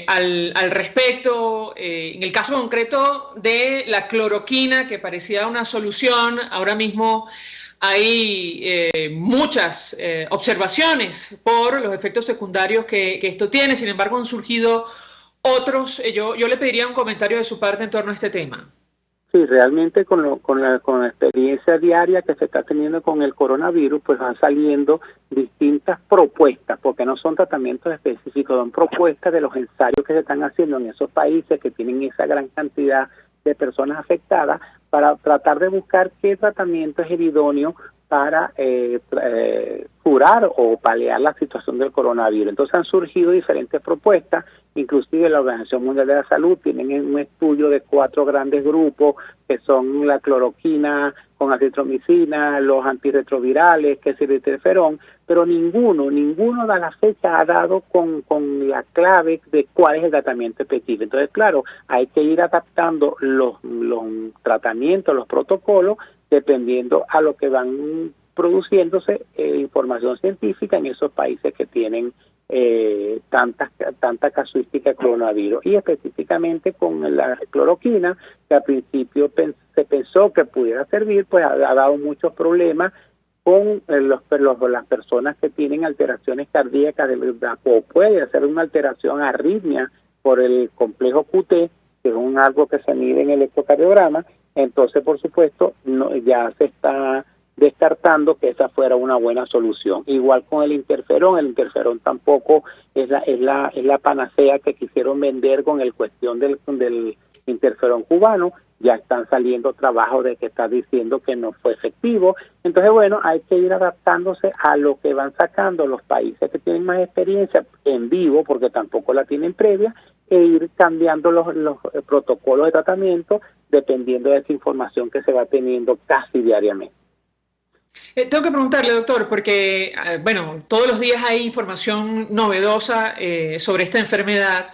al respecto. En el caso concreto de la cloroquina, que parecía una solución, ahora mismo hay muchas observaciones por los efectos secundarios que esto tiene. Sin embargo, han surgido otros. Yo le pediría un comentario de su parte en torno a este tema. Sí, realmente con la experiencia diaria que se está teniendo con el coronavirus, pues van saliendo distintas propuestas, porque no son tratamientos específicos, son propuestas de los ensayos que se están haciendo en esos países que tienen esa gran cantidad de personas afectadas, para tratar de buscar qué tratamiento es el idóneo para curar o paliar la situación del coronavirus. Entonces han surgido diferentes propuestas, inclusive la Organización Mundial de la Salud tienen un estudio de 4 grandes grupos, que son la cloroquina con acitromicina, los antirretrovirales, que es el interferón, pero ninguno a la fecha ha dado con la clave de cuál es el tratamiento específico. Entonces, claro, hay que ir adaptando los tratamientos, los protocolos, dependiendo a lo que van produciéndose información científica en esos países que tienen tanta casuística de coronavirus, y específicamente con la cloroquina, que al principio se pensó que pudiera servir, pues ha dado muchos problemas con las personas que tienen alteraciones cardíacas, o puede hacer una alteración arritmia por el complejo QT, que es algo que se mide en el electrocardiograma. Entonces, por supuesto, ya se está descartando que esa fuera una buena solución. Igual con el interferón tampoco es la panacea que quisieron vender con el cuestión del interferón cubano. Ya están saliendo trabajos de que está diciendo que no fue efectivo. Entonces, bueno, hay que ir adaptándose a lo que van sacando los países que tienen más experiencia en vivo, porque tampoco la tienen previa, e ir cambiando los protocolos de tratamiento dependiendo de esa información que se va teniendo casi diariamente. Tengo que preguntarle, doctor, porque, todos los días hay información novedosa sobre esta enfermedad.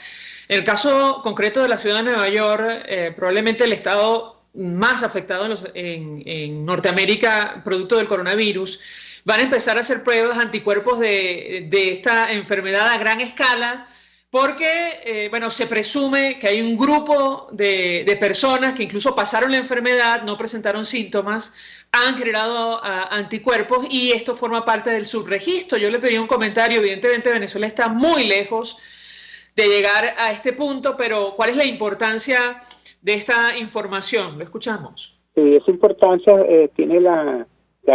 En el caso concreto de la ciudad de Nueva York, probablemente el estado más afectado en Norteamérica, producto del coronavirus, van a empezar a hacer pruebas de anticuerpos de esta enfermedad a gran escala, porque se presume que hay un grupo de personas que incluso pasaron la enfermedad, no presentaron síntomas, han generado anticuerpos, y esto forma parte del subregistro. Yo le pedí un comentario. Evidentemente Venezuela está muy lejos de llegar a este punto, pero ¿cuál es la importancia de esta información? Lo escuchamos. Sí, esa importancia tiene la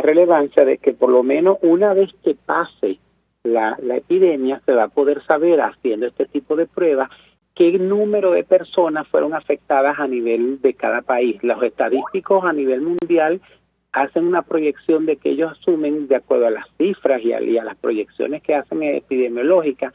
relevancia de que por lo menos una vez que pase la epidemia se va a poder saber, haciendo este tipo de pruebas, qué número de personas fueron afectadas a nivel de cada país. Los estadísticos a nivel mundial hacen una proyección de que ellos asumen, de acuerdo a las cifras y a las proyecciones que hacen epidemiológicas,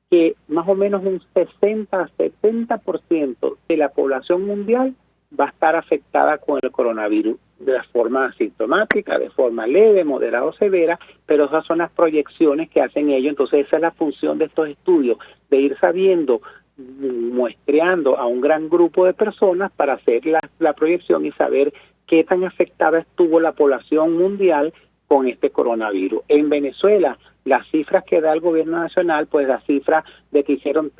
que más o menos un 60-70% de la población mundial va a estar afectada con el coronavirus de forma asintomática, de forma leve, moderada o severa, pero esas son las proyecciones que hacen ellos. Entonces esa es la función de estos estudios, de ir sabiendo, muestreando a un gran grupo de personas para hacer la proyección y saber qué tan afectada estuvo la población mundial con este coronavirus. En Venezuela, las cifras que da el gobierno nacional, pues las cifras de que hicieron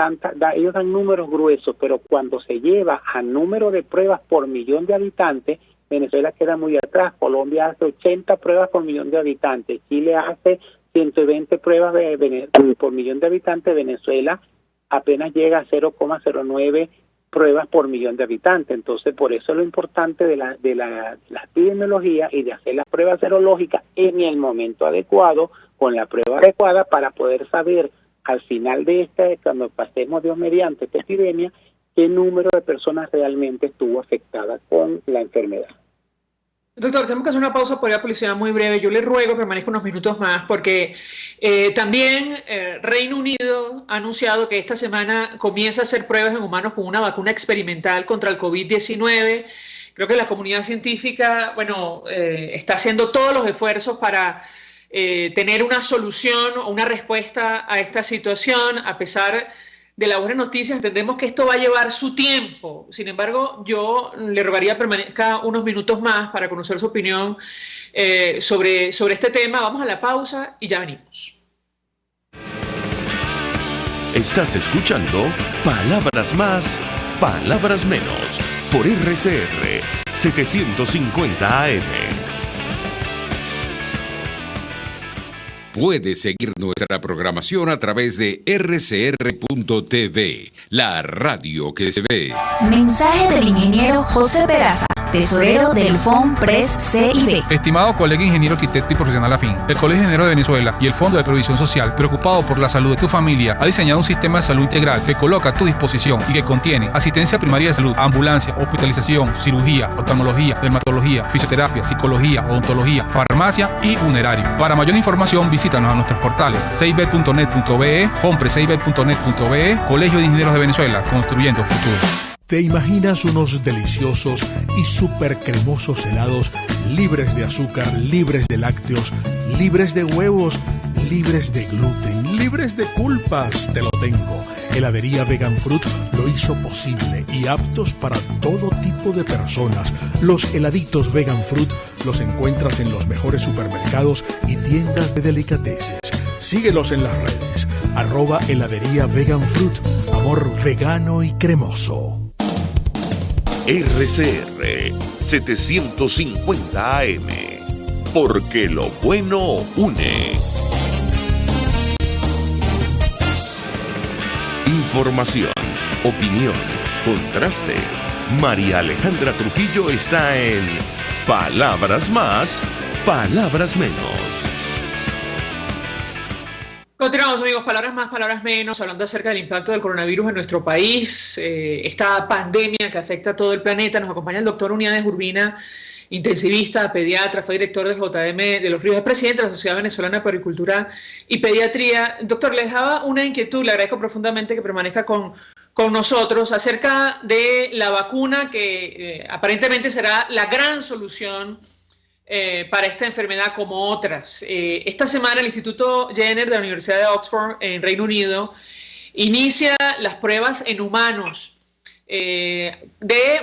ellos dan números gruesos, pero cuando se lleva a número de pruebas por millón de habitantes, Venezuela queda muy atrás. Colombia hace 80 pruebas por millón de habitantes, Chile hace 120 pruebas por millón de habitantes, Venezuela apenas llega a 0,09 pruebas por millón de habitantes. Entonces, por eso es lo importante de la epidemiología y de hacer las pruebas serológicas en el momento adecuado, con la prueba adecuada, para poder saber al final de cuando pasemos Dios mediante esta epidemia, qué número de personas realmente estuvo afectada con la enfermedad. Doctor, tenemos que hacer una pausa por la publicidad muy breve. Yo le ruego que permanezca unos minutos más, porque también Reino Unido ha anunciado que esta semana comienza a hacer pruebas en humanos con una vacuna experimental contra el COVID-19. Creo que la comunidad científica, está haciendo todos los esfuerzos para tener una solución o una respuesta a esta situación. A pesar de las buenas noticias, entendemos que esto va a llevar su tiempo. Sin embargo, yo le rogaría que permanezca unos minutos más para conocer su opinión sobre este tema. Vamos a la pausa y ya venimos. Estás escuchando Palabras Más, Palabras Menos, por RCR 750 AM. Puedes seguir nuestra programación a través de rcr.tv, la radio que se ve. Mensaje del ingeniero José Peraza, tesorero del FOMPRES CIB. Estimado colega ingeniero, arquitecto y profesional afín, el Colegio de Ingenieros de Venezuela y el Fondo de Previsión Social, preocupado por la salud de tu familia, ha diseñado un sistema de salud integral que coloca a tu disposición y que contiene asistencia primaria de salud, ambulancia, hospitalización, cirugía, oftalmología, dermatología, fisioterapia, psicología, odontología, farmacia y funerario. Para mayor información, visítanos a nuestros portales cib.net.be, fomprescib.net.be, Colegio de Ingenieros de Venezuela, construyendo futuro. ¿Te imaginas unos deliciosos y súper cremosos helados libres de azúcar, libres de lácteos, libres de huevos, libres de gluten, libres de culpas? Te lo tengo. Heladería Vegan Fruit lo hizo posible y aptos para todo tipo de personas. Los heladitos Vegan Fruit los encuentras en los mejores supermercados y tiendas de delicateces. Síguelos en las redes. @heladería Vegan Fruit, amor vegano y cremoso. RCR 750 AM, porque lo bueno une. Información, opinión, contraste. María Alejandra Trujillo está en Palabras Más, Palabras Menos. Continuamos, amigos, palabras más, palabras menos, hablando acerca del impacto del coronavirus en nuestro país, esta pandemia que afecta a todo el planeta. Nos acompaña el doctor Uniades Urbina, intensivista, pediatra, fue director del JM de Los Ríos, es presidente de la Sociedad Venezolana de Puericultura y Pediatría. Doctor, les daba una inquietud, le agradezco profundamente que permanezca con nosotros, acerca de la vacuna que aparentemente será la gran solución para esta enfermedad como otras. Esta semana el Instituto Jenner de la Universidad de Oxford en Reino Unido inicia las pruebas en humanos de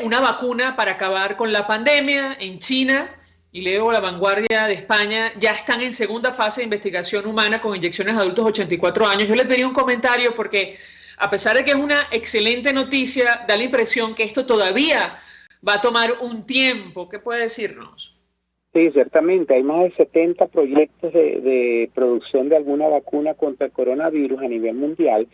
una vacuna para acabar con la pandemia en China, y luego La Vanguardia de España ya están en segunda fase de investigación humana con inyecciones a adultos de 84 años. Yo les pediría un comentario porque a pesar de que es una excelente noticia, da la impresión que esto todavía va a tomar un tiempo. ¿Qué puede decirnos? Sí, ciertamente. Hay más de 70 proyectos de producción de alguna vacuna contra el coronavirus a nivel mundial.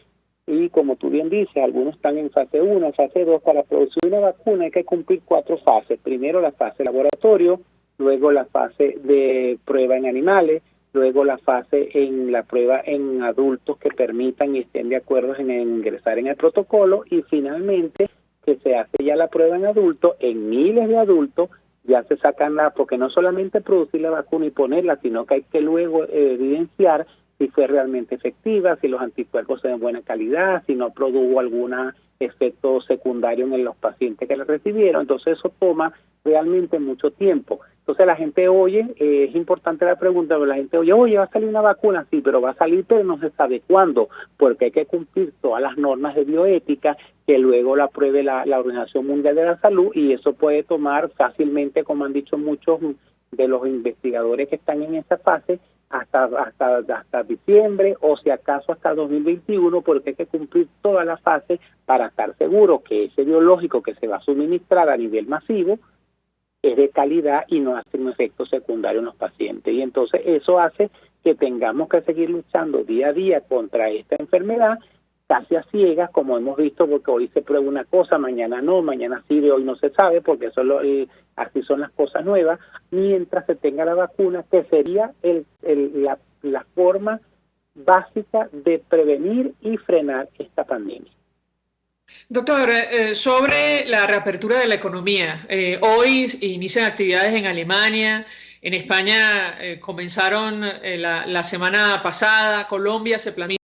Y como tú bien dices, algunos están en fase 1, fase 2. Para producir una vacuna hay que cumplir 4 fases. Primero la fase laboratorio, luego la fase de prueba en animales, luego la fase en la prueba en adultos que permitan y estén de acuerdo en ingresar en el protocolo, y finalmente que se hace ya la prueba en adultos, en miles de adultos. Ya se sacan porque no solamente producir la vacuna y ponerla, sino que hay que luego evidenciar si fue realmente efectiva, si los anticuerpos son de buena calidad, si no produjo algún efecto secundario en los pacientes que la recibieron. Entonces eso toma realmente mucho tiempo. Entonces la gente oye, es importante la pregunta, pero la gente oye, va a salir una vacuna, sí, pero va a salir, pero no se sabe cuándo, porque hay que cumplir todas las normas de bioética que luego la apruebe la Organización Mundial de la Salud, y eso puede tomar fácilmente, como han dicho muchos de los investigadores que están en esa fase, hasta diciembre o si acaso hasta 2021, porque hay que cumplir toda la fase para estar seguro que ese biológico que se va a suministrar a nivel masivo es de calidad y no hace un efecto secundario en los pacientes. Y entonces eso hace que tengamos que seguir luchando día a día contra esta enfermedad, casi a ciegas, como hemos visto, porque hoy se prueba una cosa, mañana no, mañana sí, de hoy no se sabe, porque eso así son las cosas nuevas, mientras se tenga la vacuna, que sería la forma básica de prevenir y frenar esta pandemia. Doctor, sobre la reapertura de la economía, hoy inician actividades en Alemania, en España comenzaron la semana pasada, Colombia se planea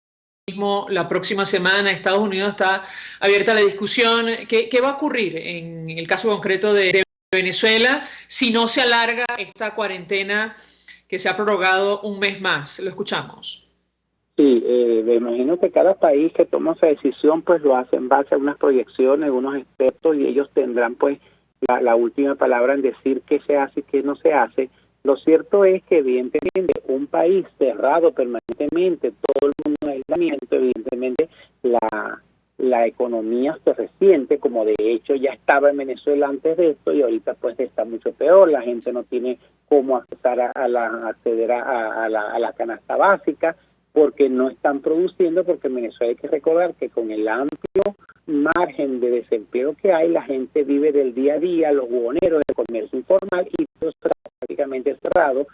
la próxima semana, Estados Unidos está abierta a la discusión. ¿Qué va a ocurrir en el caso concreto de Venezuela si no se alarga esta cuarentena que se ha prorrogado un mes más? Lo escuchamos. Sí, me imagino que cada país que toma esa decisión pues lo hace en base a unas proyecciones, unos expertos, y ellos tendrán pues la última palabra en decir qué se hace y qué no se hace. Lo cierto es que evidentemente un país cerrado permanentemente, todo el mundo en aislamiento, evidentemente la economía se resiente, como de hecho ya estaba en Venezuela antes de esto, y ahorita pues está mucho peor. La gente no tiene cómo acceder a la canasta básica, porque no están produciendo, porque en Venezuela hay que recordar que con el amplio margen de desempleo que hay, la gente vive del día a día, los buhoneros, el comercio informal, y todo está prácticamente cerrado,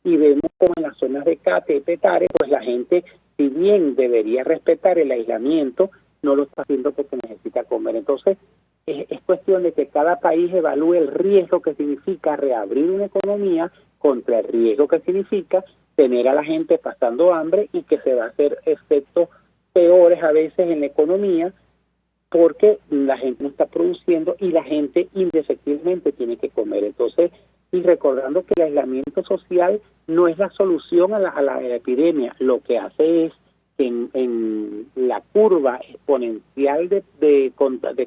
y vemos como en las zonas de Cate y Petare, pues la gente, si bien debería respetar el aislamiento, no lo está haciendo porque necesita comer. Entonces, es cuestión de que cada país evalúe el riesgo que significa reabrir una economía contra el riesgo que significa tener a la gente pasando hambre, y que se va a hacer efectos peores a veces en la economía porque la gente no está produciendo y la gente indefectiblemente tiene que comer. Entonces, y recordando que el aislamiento social no es la solución a la epidemia, lo que hace es que en la curva exponencial de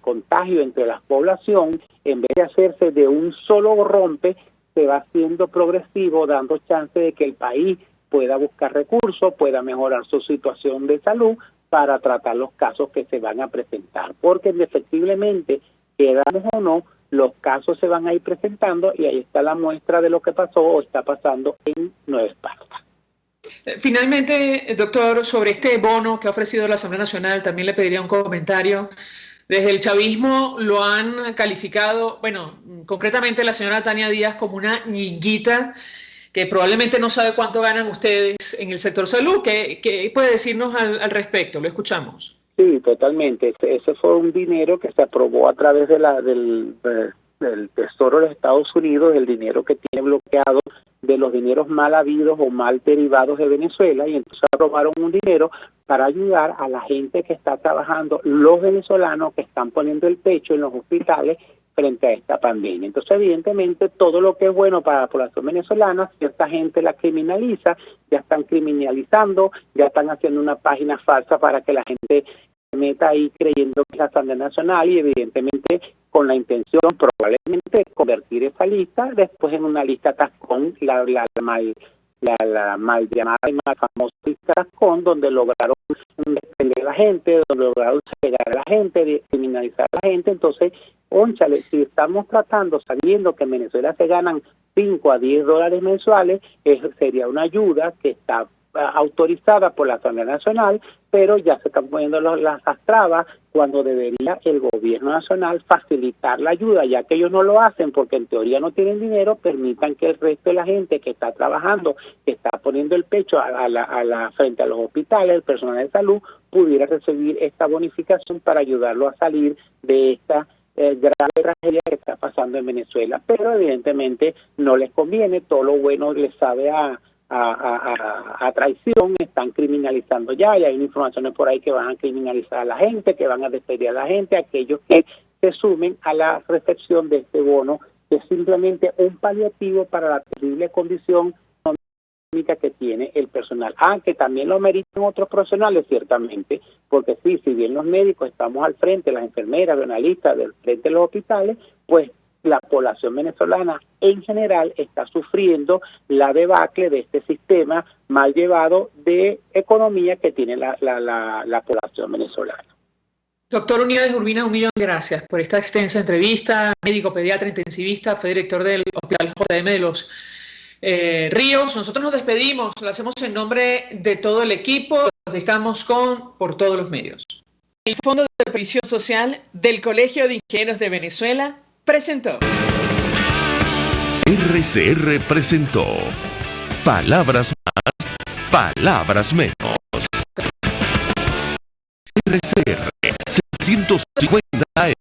contagio entre la población, en vez de hacerse de un solo rompe, se va haciendo progresivo, dando chance de que el país pueda buscar recursos, pueda mejorar su situación de salud para tratar los casos que se van a presentar, porque indefectiblemente, queramos o no, los casos se van a ir presentando y ahí está la muestra de lo que pasó o está pasando en Nueva Esparta. Finalmente, doctor, sobre este bono que ha ofrecido la Asamblea Nacional, también le pediría un comentario. Desde el chavismo lo han calificado, bueno, concretamente la señora Tania Díaz, como una ñinguita que probablemente no sabe cuánto ganan ustedes en el sector salud. ¿Qué puede decirnos al respecto? Lo escuchamos. Sí, totalmente. Ese fue un dinero que se aprobó a través de del Tesoro de Estados Unidos, el dinero que tiene bloqueado de los dineros mal habidos o mal derivados de Venezuela, y entonces aprobaron un dinero para ayudar a la gente que está trabajando, los venezolanos que están poniendo el pecho en los hospitales frente a esta pandemia. Entonces, evidentemente, todo lo que es bueno para la población venezolana, cierta gente la criminaliza, ya están criminalizando, ya están haciendo una página falsa para que la gente se meta ahí creyendo que es la Asamblea Nacional y evidentemente con la intención probablemente de convertir esa lista después en una lista tascón, la mal llamada y mal famosa lista tascón, donde lograron defender a la gente, donde lograron cegar a la gente, criminalizar a la gente. Entonces, ónchale, si estamos tratando, sabiendo que en Venezuela se ganan 5 a 10 dólares mensuales, eso sería una ayuda que está autorizada por la Asamblea Nacional, pero ya se están poniendo las trabas cuando debería el gobierno nacional facilitar la ayuda, ya que ellos no lo hacen porque en teoría no tienen dinero. Permitan que el resto de la gente que está trabajando, que está poniendo el pecho frente a los hospitales, el personal de salud, pudiera recibir esta bonificación para ayudarlo a salir de esta grave tragedia que está pasando en Venezuela. Pero evidentemente no les conviene, todo lo bueno les sabe a traición, están criminalizando ya, y hay informaciones por ahí que van a criminalizar a la gente, que van a despedir a la gente, aquellos que se sumen a la recepción de este bono, que es simplemente un paliativo para la terrible condición económica que tiene el personal, aunque también lo meritan otros profesionales, ciertamente, porque sí, si bien los médicos estamos al frente, las enfermeras, los analistas del frente de los hospitales, pues la población venezolana en general está sufriendo la debacle de este sistema mal llevado de economía que tiene la población venezolana. Doctor Unides Urbina, 1.000.000 de gracias por esta extensa entrevista. Médico pediatra intensivista, fue director del Hospital JM de los Ríos. Nosotros nos despedimos, lo hacemos en nombre de todo el equipo, nos dejamos con Por Todos los Medios. El Fondo de Previsión Social del Colegio de Ingenieros de Venezuela presentó. RCR presentó Palabras más, palabras menos. RCR 750 AM.